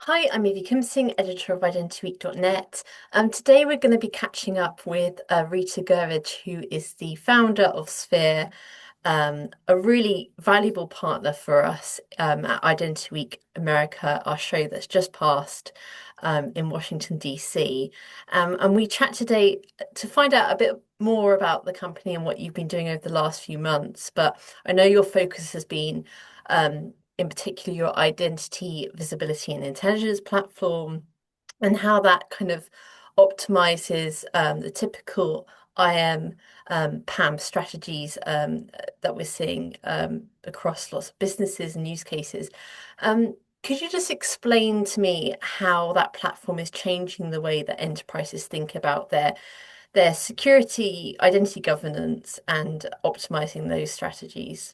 Hi, I'm Evie Kimsing, editor of identityweek.net. Today we're going to be catching up with Rita Gurevich, who is the founder of Sphere, a really valuable partner for us at Identity Week America, our show that's just passed in Washington, DC. And we chat today to find out a bit more about the company and what you've been doing over the last few months. But I know your focus has been in particular your identity, visibility, and intelligence platform, and how that kind of optimizes the typical IM PAM strategies that we're seeing across lots of businesses and use cases. Could you just explain to me how that platform is changing the way that enterprises think about their security, identity governance, and optimizing those strategies?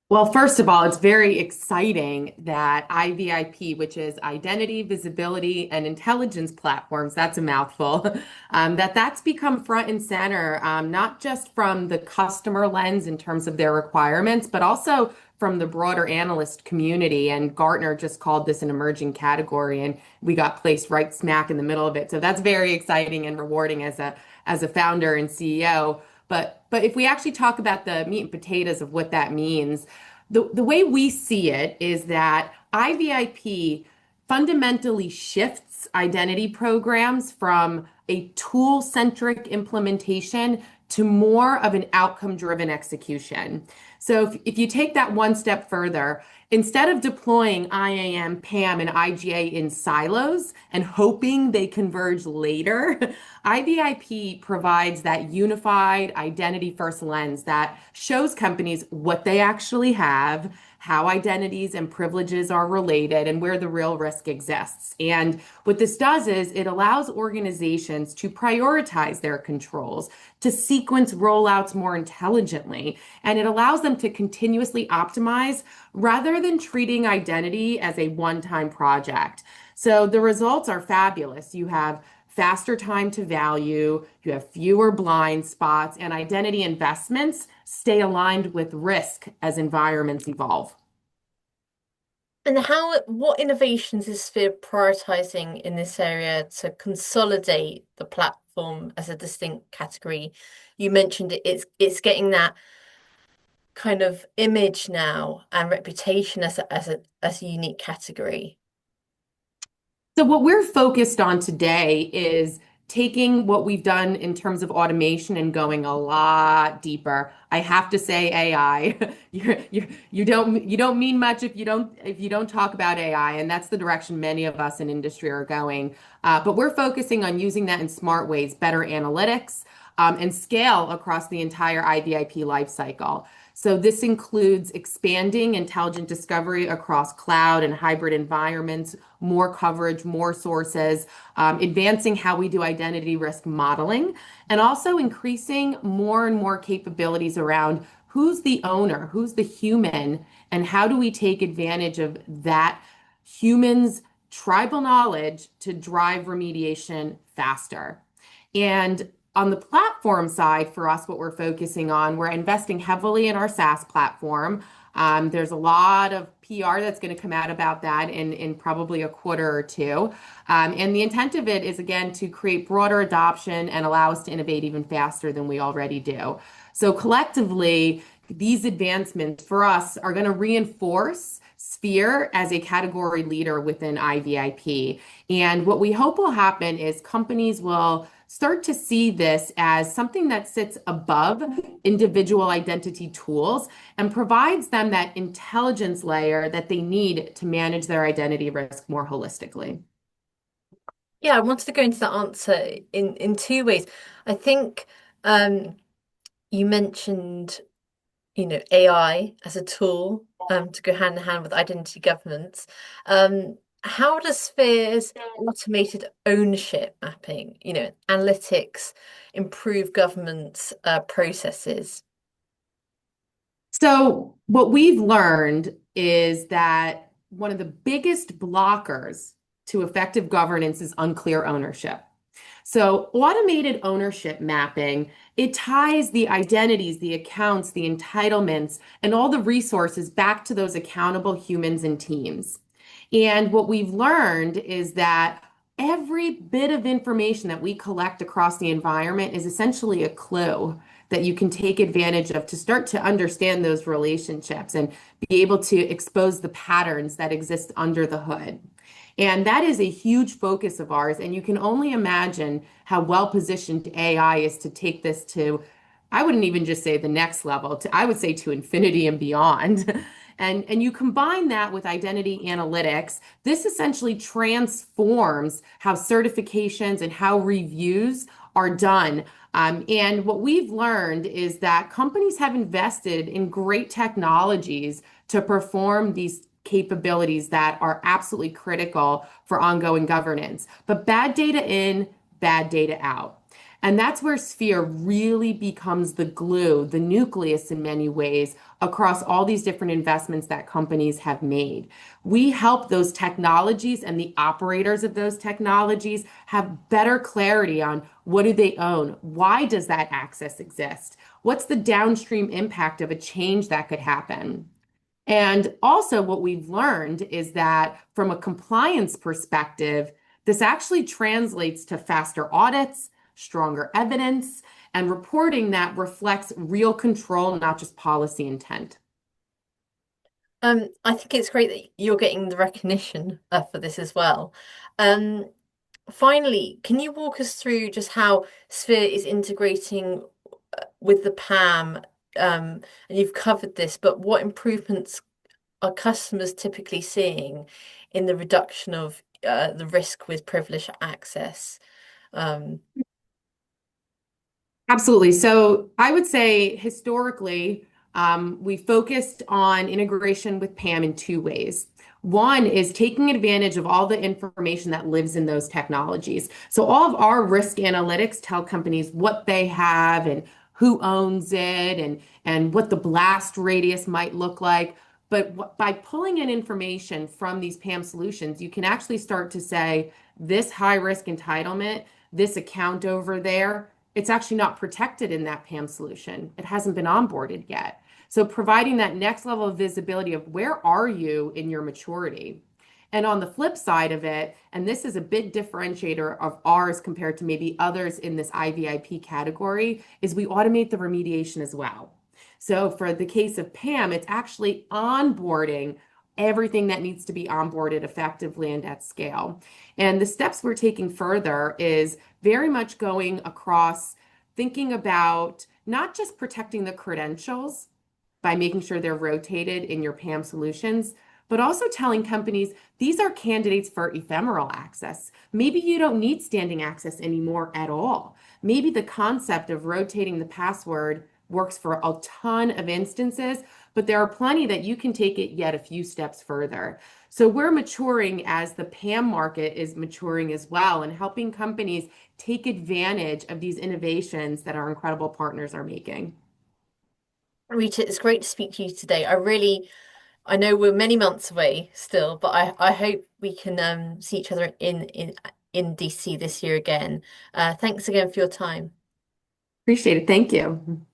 Well, first of all, it's very exciting that IVIP, which is Identity, Visibility, and Intelligence Platforms, that's a mouthful, that's become front and center, not just from the customer lens in terms of their requirements, but also from the broader analyst community. And Gartner just called this an emerging category, and we got placed right smack in the middle of it. So that's very exciting and rewarding as a founder and CEO. But if we actually talk about the meat and potatoes of what that means, the way we see it is that IVIP fundamentally shifts identity programs from a tool-centric implementation to more of an outcome-driven execution. So if you take that one step further, instead of deploying IAM, PAM, and IGA in silos and hoping they converge later, IVIP provides that unified identity first lens that shows companies what they actually have, how identities and privileges are related, and where the real risk exists. And what this does is it allows organizations to prioritize their controls, to sequence rollouts more intelligently, and it allows them to continuously optimize rather than treating identity as a one-time project. So the results are fabulous. You have faster time to value, you have fewer blind spots, and identity investments stay aligned with risk as environments evolve. And what innovations is Sphere prioritizing in this area to consolidate the platform as a distinct category? You mentioned it's getting that kind of image now and reputation as a unique category. So, what we're focused on today is taking what we've done in terms of automation and going a lot deeper. I have to say AI. You don't mean much if you don't talk about AI, and that's the direction many of us in industry are going. But we're focusing on using that in smart ways, better analytics, and scale across the entire IVIP lifecycle. So this includes expanding intelligent discovery across cloud and hybrid environments, more coverage, more sources, advancing how we do identity risk modeling, and also increasing more and more capabilities around who's the owner, who's the human, and how do we take advantage of that human's tribal knowledge to drive remediation faster. And on the platform side, for us, what we're focusing on, we're investing heavily in our SaaS platform. There's a lot of PR that's going to come out about that in probably a quarter or two. And the intent of it is, again, to create broader adoption and allow us to innovate even faster than we already do. So collectively, these advancements for us are going to reinforce Sphere as a category leader within IVIP. And what we hope will happen is companies will start to see this as something that sits above individual identity tools and provides them that intelligence layer that they need to manage their identity risk more holistically. Yeah, I wanted to go into that answer in two ways. I think um, you mentioned, AI as a tool to go hand in hand with identity governance. How does Sphere's automated ownership mapping, analytics, improve governance processes? So, what we've learned is that one of the biggest blockers to effective governance is unclear ownership. So, automated ownership mapping, it ties the identities, the accounts, the entitlements, and all the resources back to those accountable humans and teams. And what we've learned is that every bit of information that we collect across the environment is essentially a clue that you can take advantage of to start to understand those relationships and be able to expose the patterns that exist under the hood. And that is a huge focus of ours. And you can only imagine how well positioned AI is to take this to, I wouldn't even just say the next level, I would say to infinity and beyond. And you combine that with identity analytics, this essentially transforms how certifications and how reviews are done. And what we've learned is that companies have invested in great technologies to perform these capabilities that are absolutely critical for ongoing governance. But bad data in, bad data out. And that's where Sphere really becomes the glue, the nucleus in many ways, across all these different investments that companies have made. We help those technologies and the operators of those technologies have better clarity on what do they own? Why does that access exist? What's the downstream impact of a change that could happen? And also, what we've learned is that from a compliance perspective, this actually translates to faster audits, stronger evidence, and reporting that reflects real control, not just policy intent. I think it's great that you're getting the recognition for this as well. Um, Finally, can you walk us through just how Sphere is integrating with the PAM? And you've covered this, but what improvements are customers typically seeing in the reduction of the risk with privileged access? Um, Absolutely. So I would say historically, we focused on integration with PAM in two ways. One is taking advantage of all the information that lives in those technologies. So all of our risk analytics tell companies what they have and who owns it and what the blast radius might look like. But by pulling in information from these PAM solutions, you can actually start to say this high risk entitlement, this account over there, it's actually not protected in that PAM solution. It hasn't been onboarded yet. So providing that next level of visibility of where are you in your maturity? And on the flip side of it, and this is a big differentiator of ours compared to maybe others in this IVIP category, is we automate the remediation as well. So for the case of PAM, it's actually onboarding everything that needs to be onboarded effectively and at scale. And the steps we're taking further is very much going across thinking about not just protecting the credentials by making sure they're rotated in your PAM solutions, but also telling companies these are candidates for ephemeral access. Maybe you don't need standing access anymore at all. Maybe the concept of rotating the password works for a ton of instances, but there are plenty that you can take it yet a few steps further. So we're maturing as the PAM market is maturing as well and helping companies take advantage of these innovations that our incredible partners are making. Rita, it's great to speak to you today. I know we're many months away still, but I hope we can see each other in DC this year again. Thanks again for your time. Appreciate it. Thank you.